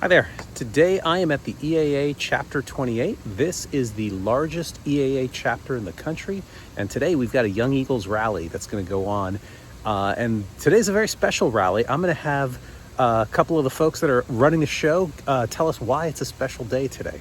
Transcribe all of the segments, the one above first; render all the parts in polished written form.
Hi there. Today I am at the EAA Chapter 28. This is the largest EAA chapter in the country, and today we've got a Young Eagles rally that's going to go on. And today's a very special rally. I'm going to have a couple of the folks that are running the show tell us why it's a special day today.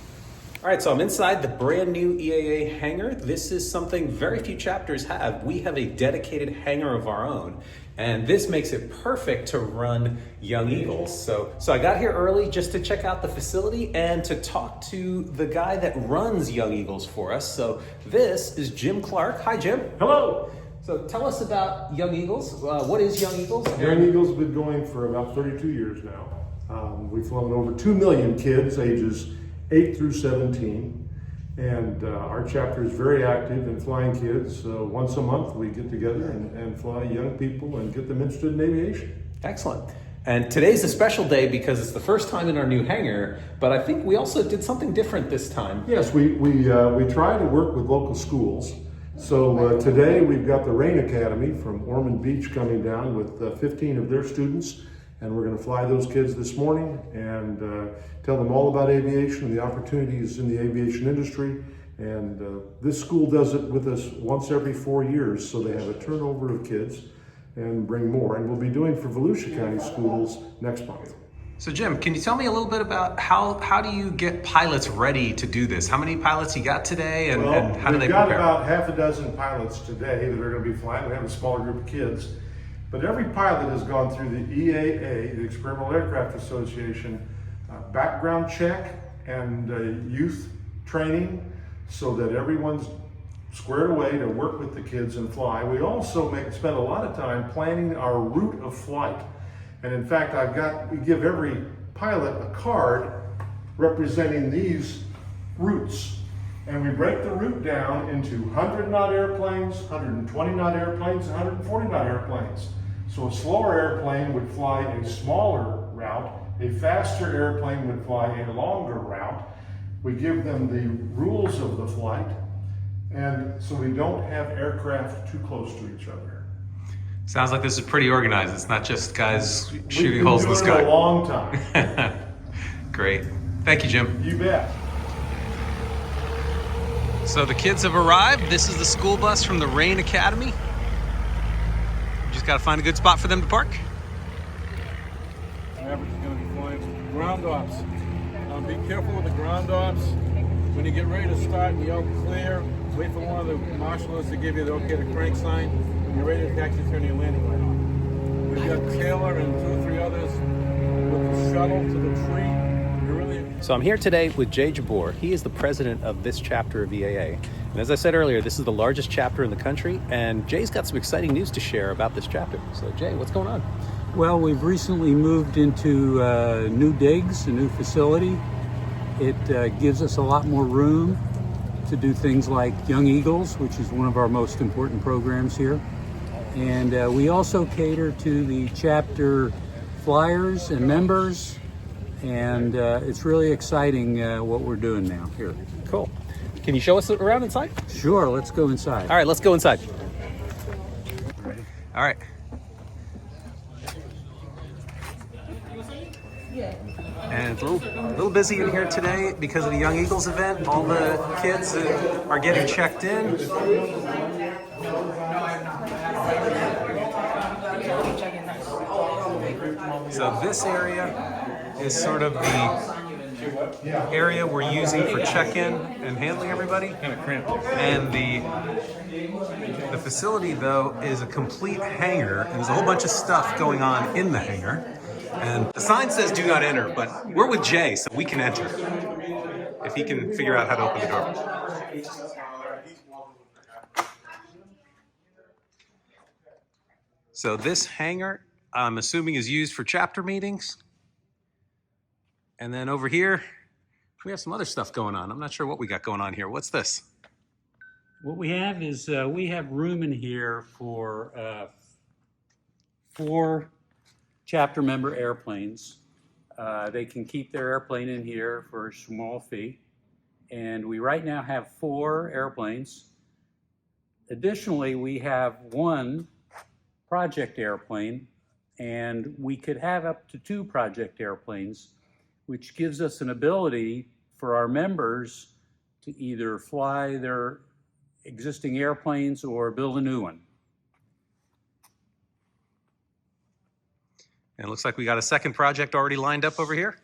All right, so I'm inside the brand new EAA hangar. This is something very few chapters have. We have a dedicated hangar of our own, and this makes it perfect to run Young Eagles. So I got here early just to check out the facility and to talk to the guy that runs Young Eagles for us. So this is Jim Clark. Hi, Jim. Hello. So tell us about Young Eagles. What is Young Eagles? Young Eagles have been going for about 32 years now. We've flown over 2 million kids ages 8 through 17, and our chapter is very active in flying kids. Once a month we get together and fly young people and get them interested in aviation. Excellent. And today's a special day because it's the first time in our new hangar, but I think we also did something different this time. Yes, we try to work with local schools. So today we've got the Rain Academy from Ormond Beach coming down with 15 of their students. And we're going to fly those kids this morning and tell them all about aviation and the opportunities in the aviation industry. And this school does it with us once every 4 years, so they have a turnover of kids and bring more. And we'll be doing for Volusia County schools next month. So Jim, can you tell me a little bit about how do you get pilots ready to do this? How many pilots you got today, and how do they prepare? We've got about half a dozen pilots today that are going to be flying. We have a smaller group of kids. But every pilot has gone through the EAA, the Experimental Aircraft Association, background check and youth training so that everyone's squared away to work with the kids and fly. We also spend a lot of time planning our route of flight. And in fact, we give every pilot a card representing these routes. And we break the route down into 100-knot airplanes, 120-knot airplanes, and 140-knot airplanes. So a slower airplane would fly a smaller route, a faster airplane would fly a longer route. We give them the rules of the flight, and so we don't have aircraft too close to each other. Sounds like this is pretty organized. It's not just guys shooting holes in the sky. We've been doing it a long time. Great. Thank you, Jim. You bet. So the kids have arrived. This is the school bus from the Rain Academy. Just got to find a good spot for them to park. Average is going to be flying ground ops. Be careful with the ground ops. When you get ready to start, yell clear. Wait for one of the marshals to give you the okay to crank sign. When you're ready to taxi, turn your landing light on. We've got Taylor and 2 or 3 others with the shuttle to the tree. So I'm here today with Jay Jabbour. He is the president of this chapter of EAA. And as I said earlier, this is the largest chapter in the country, and Jay's got some exciting news to share about this chapter. So Jay, what's going on? Well, we've recently moved into new digs, a new facility. It gives us a lot more room to do things like Young Eagles, which is one of our most important programs here. And we also cater to the chapter flyers and members. And it's really exciting what we're doing now here. Cool. Can you show us around inside? Sure, let's go inside. All right, let's go inside. All right. And it's a little busy in here today because of the Young Eagles event. All the kids are getting checked in. So this area is sort of the area we're using for check-in and handling everybody. Kind of cramped. And the facility, though, is a complete hangar, and there's a whole bunch of stuff going on in the hangar. And the sign says do not enter, but we're with Jay, so we can enter if he can figure out how to open the door. So this hangar, I'm assuming, is used for chapter meetings. And then over here, we have some other stuff going on. I'm not sure what we got going on here. What's this? What we have is we have room in here for 4 chapter member airplanes. They can keep their airplane in here for a small fee. And we right now have 4 airplanes. Additionally, we have 1 project airplane, and we could have up to 2 project airplanes. which gives us an ability for our members to either fly their existing airplanes or build a new one. And it looks like we got a second project already lined up over here.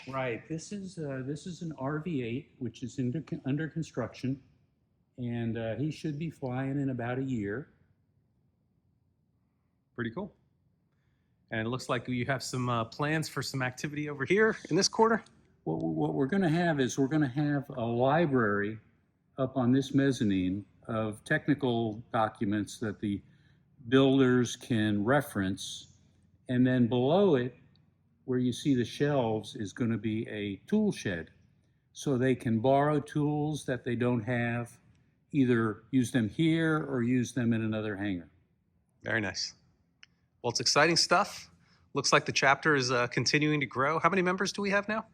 Right. This is an RV-8, which is under construction, and he should be flying in about a year. Pretty cool. And it looks like you have some plans for some activity over here in this quarter. What we're going to have is we're going to have a library up on this mezzanine of technical documents that the builders can reference, and then below it, where you see the shelves, is going to be a tool shed, so they can borrow tools that they don't have, either use them here or use them in another hangar. Very nice. Well, it's exciting stuff. Looks like the chapter is continuing to grow. How many members do we have now?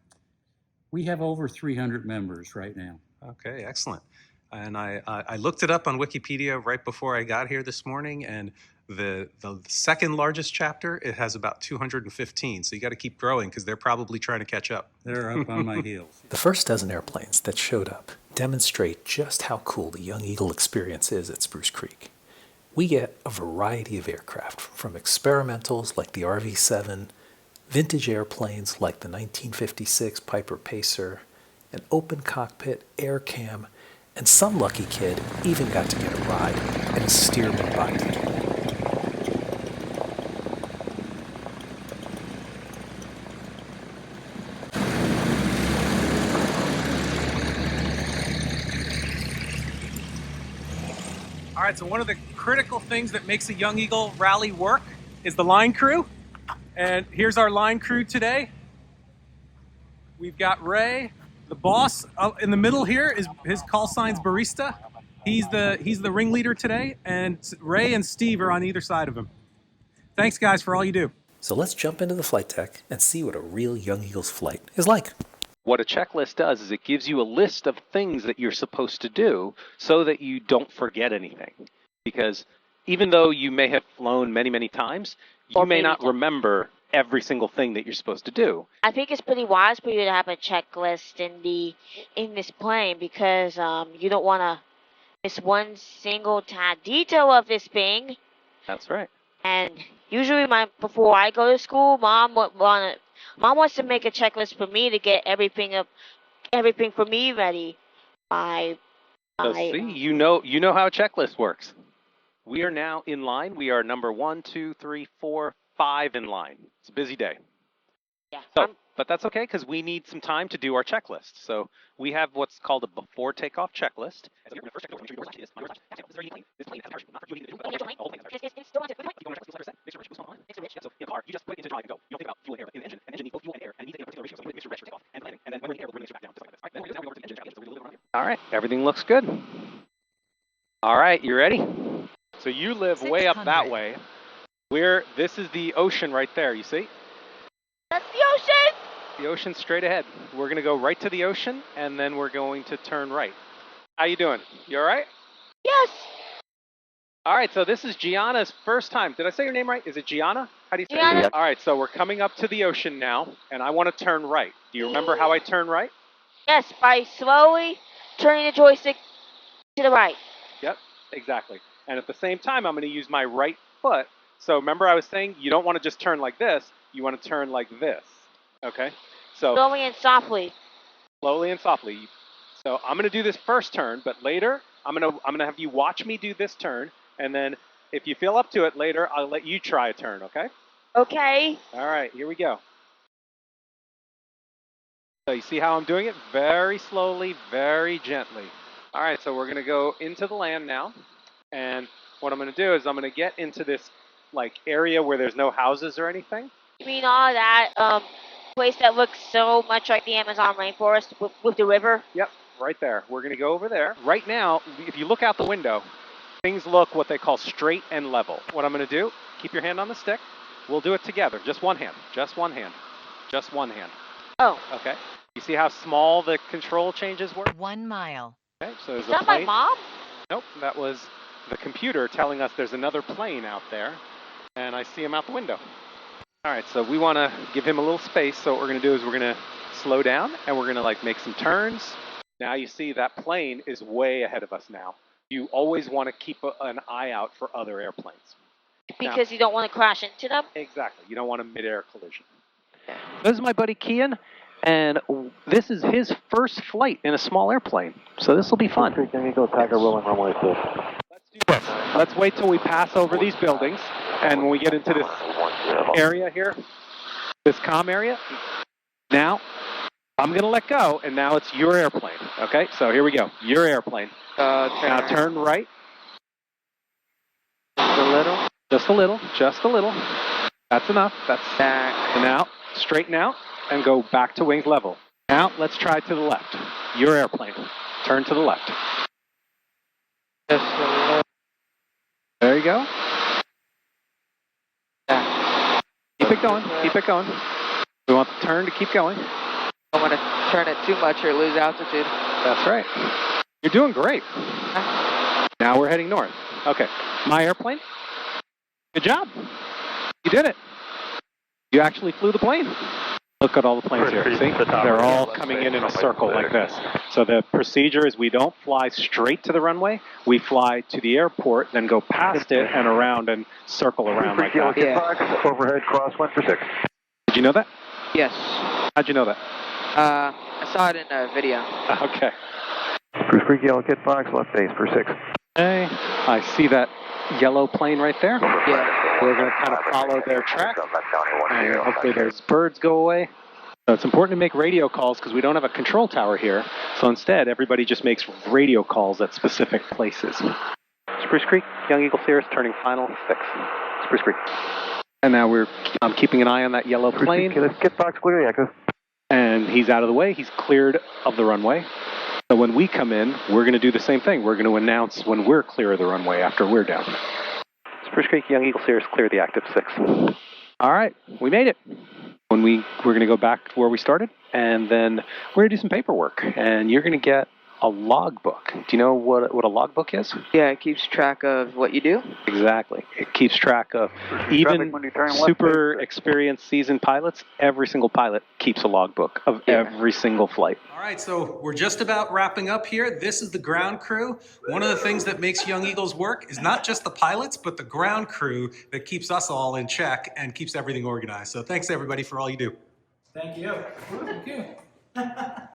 We have over 300 members right now. Okay, excellent. And I looked it up on Wikipedia right before I got here this morning, and the second largest chapter, it has about 215. So you got to keep growing because they're probably trying to catch up. They're up on my heels. The first dozen airplanes that showed up demonstrate just how cool the Young Eagle experience is at Spruce Creek. We get a variety of aircraft, from experimentals like the RV-7, vintage airplanes like the 1956 Piper Pacer, an open cockpit air cam, and some lucky kid even got to get a ride in a Stearman bike. All right, so one of the critical things that makes a Young Eagle rally work is the line crew. And here's our line crew today. We've got Ray, the boss. In the middle here is his call sign's Barista. He's the ringleader today, and Ray and Steve are on either side of him. Thanks, guys, for all you do. So let's jump into the flight deck and see what a real Young Eagles flight is like. What a checklist does is it gives you a list of things that you're supposed to do so that you don't forget anything. Because even though you may have flown many, many times, you may not remember every single thing that you're supposed to do. I think it's pretty wise for you to have a checklist in this plane, because you don't want to miss one single tad detail of this thing. That's right. And usually, before I go to school, Mom wants to make a checklist for me to get everything for me ready. So see, you know how a checklist works. We are now in line. We are number 1, 2, 3, 4, 5 in line. It's a busy day. Yeah. But that's okay, because we need some time to do our checklist. So we have what's called a before takeoff checklist. So you're going to first check over, make sure your doors locked. This is very neat plane. This plane has a parachute, not for you to do, but the whole thing has a parachute. So you go on a checklist, let make sure the parachute goes on. So in a car, you just put it into drive and go. You don't think about fuel and air in the engine. An engine needs both fuel and air, and it needs to be in a particular ratio. So you make sure take off and landing. And then when we're in the air, we're going to make sure back down, just like this. All right, then we're going to go over to the engine. So we're going to around here. All right, everything looks good. All right, you ready? So you live way up that way. This is the ocean right there, you see? That's the ocean! The ocean's straight ahead. We're going to go right to the ocean, and then we're going to turn right. How you doing? You all right? Yes! All right, so this is Gianna's first time. Did I say your name right? Is it Gianna? How do you say Gianna. it? All right, so we're coming up to the ocean now, and I want to turn right. Do you remember how I turn right? Yes, by slowly turning the joystick to the right. Yep, exactly. And at the same time, I'm going to use my right foot. So remember I was saying you don't want to just turn like this. You want to turn like this. Okay? So Slowly and softly. slowly and softly. So I'm going to do this first turn, but later I'm going to have you watch me do this turn, and then if you feel up to it later, I'll let you try a turn, okay? Okay. All right, here we go. So you see how I'm doing it? Very slowly, very gently. All right, so we're going to go into the land now, and what I'm going to do is I'm going to get into this like area where there's no houses or anything. You mean all that place that looks so much like the Amazon rainforest with the river? Yep, right there. We're going to go over there. Right now, if you look out the window, things look what they call straight and level. What I'm going to do, keep your hand on the stick. We'll do it together. Just one hand. Just one hand. Just one hand. Oh. Okay. You see how small the control changes were? 1 mile. Okay, so there's Is a that my plane. mom? Nope, that was the computer telling us there's another plane out there, and I see him out the window. All right, so we want to give him a little space, so what we're going to do is we're going to slow down and we're gonna like make some turns. Now you see that plane is way ahead of us now. You always want to keep an eye out for other airplanes. Because you don't want to crash into them? Exactly. You don't want a mid-air collision. This is my buddy Kian, and this is his first flight in a small airplane. So this will be fun. Let's do this. Let's wait till we pass over these buildings, and when we get into this area here, this comm area, now I'm going to let go, and now it's your airplane. Okay, so here we go. Your airplane. Now turn right. Just a little. Just a little. Just a little. That's enough. That's back. And now straighten out and go back to wings level. Now let's try to the left. Your airplane. Turn to the left. Just a little. There you go. Keep it going. Keep it going. We want the turn to keep going. Don't want to turn it too much or lose altitude. That's right. You're doing great. Now we're heading north. Okay. My airplane. Good job. You did it. You actually flew the plane. Look at all the planes here. See? They're all coming in a circle like this. So the procedure is we don't fly straight to the runway. We fly to the airport, then go past it and around and circle around like that. Yeah. Overhead cross 146. Did you know that? Yes. How'd you know that? I saw it in a video. Okay. Spruce Creek Yellow Kit Fox, left base for 6. Okay. I see that yellow plane right there. Yeah. We're going to kind of follow their track. And hopefully those birds go away. So it's important to make radio calls because we don't have a control tower here. So instead, everybody just makes radio calls at specific places. Spruce Creek, Young Eagle Cirrus, turning final 6. Spruce Creek. And now I'm keeping an eye on that yellow plane. Kit Fox, clear the active. And he's out of the way. He's cleared of the runway. So when we come in, we're going to do the same thing. We're going to announce when we're clear of the runway after we're down. Spruce Creek, Young Eagle Cirrus, clear the active 6. All right, we made it. We're going to go back to where we started, and then we're going to do some paperwork, and you're going to get a logbook. Do you know what a logbook is? Yeah, it keeps track of what you do. Exactly. It keeps track of even super experienced seasoned pilots. Every single pilot keeps a logbook of every single flight. All right, so we're just about wrapping up here. This is the ground crew. One of the things that makes Young Eagles work is not just the pilots, but the ground crew that keeps us all in check and keeps everything organized. So thanks everybody for all you do. Thank you. Thank you.